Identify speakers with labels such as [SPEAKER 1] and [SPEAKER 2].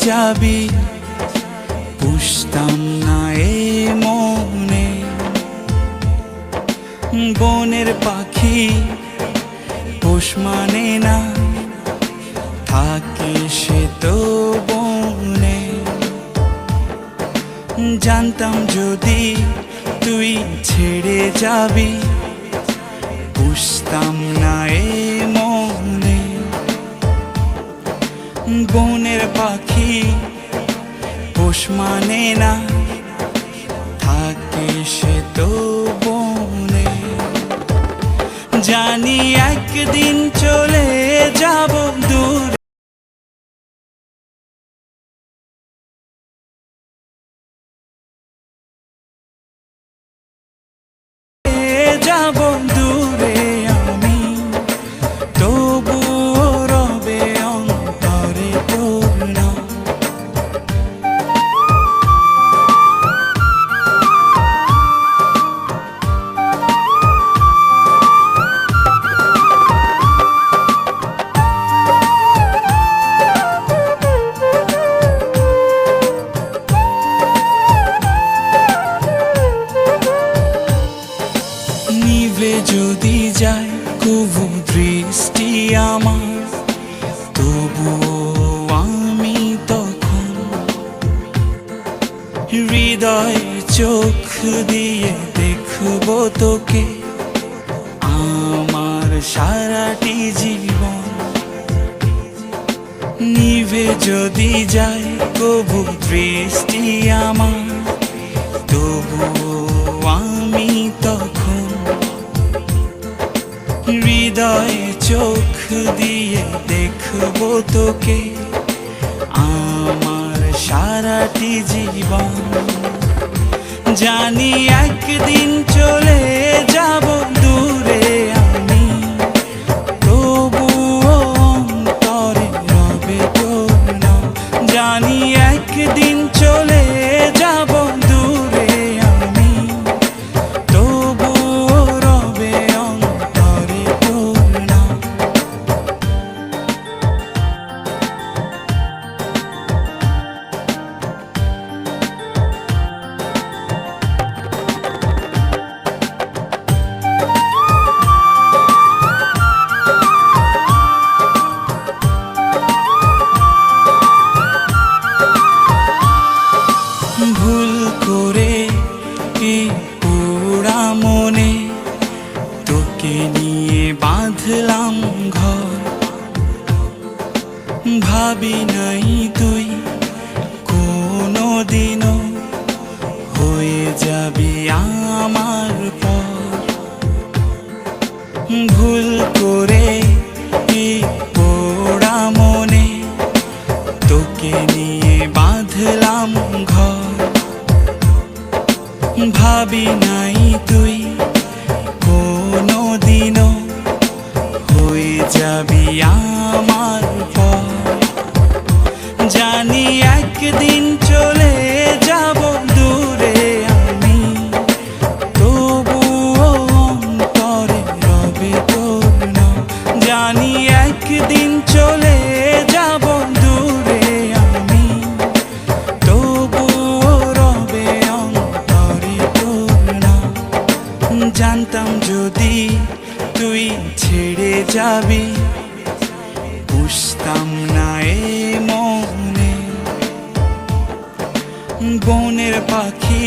[SPEAKER 1] যাবি, পুষতাম না এ মনে। বনের পাখি পোষ মানে না, থাকে সে তো বনে। জানতাম যদি তুই ছেড়ে যাবি, পুষতাম না এ মনে। বনের পাখি পোষ মানে না, থাকে সে তো বনে। জানি একদিন চলে যাব দূর, যাব দূরে আমি, তবুও রবে অন্তরে তোর নাম। নিভে যদি যায় কবু দৃষ্টি আমার, তবুও আমি তখন হৃদয় চোখ দিয়ে দেখব তোকে আমার সারাটি জীবন। নিভে যদি যায় কবু দৃষ্টি আমার, তবুও আমি তখন হৃদয় চোখ দিয়ে দেখব তোকে আমার সারাটি জীবন। জানি একদিন চলে যাব দূরে আমি, তবুও অন্তরে রবে তোর নাম। জানি একদিন চলে যাব দূরে আমি, তবুও রবে অন্তরে তোর নাম। ভুল করে কি পোড়া মনে তোকে নিয়ে বাঁধলাম ঘর। ভাবি নাই তুই কোনো দিনও হয়ে যাবি আমার পর। ভুল করে কি পোড়া মনে তোকে নিয়ে বাঁধলাম ঘর। ভাবি নাই তুই কোনো দিনও হয়ে যাবি আমার পর। জানি একদিন চলে যাব দূরে আমি, তবুও অন্তরে রবে তোর নাম। জানি একদিন চলে যাব দূরে আমি, তবুও রবে অন্তরে তোর নাম। জানতাম যদি তুই ছেড়ে যাবি, পুষতাম না এ মনে। বনের পাখি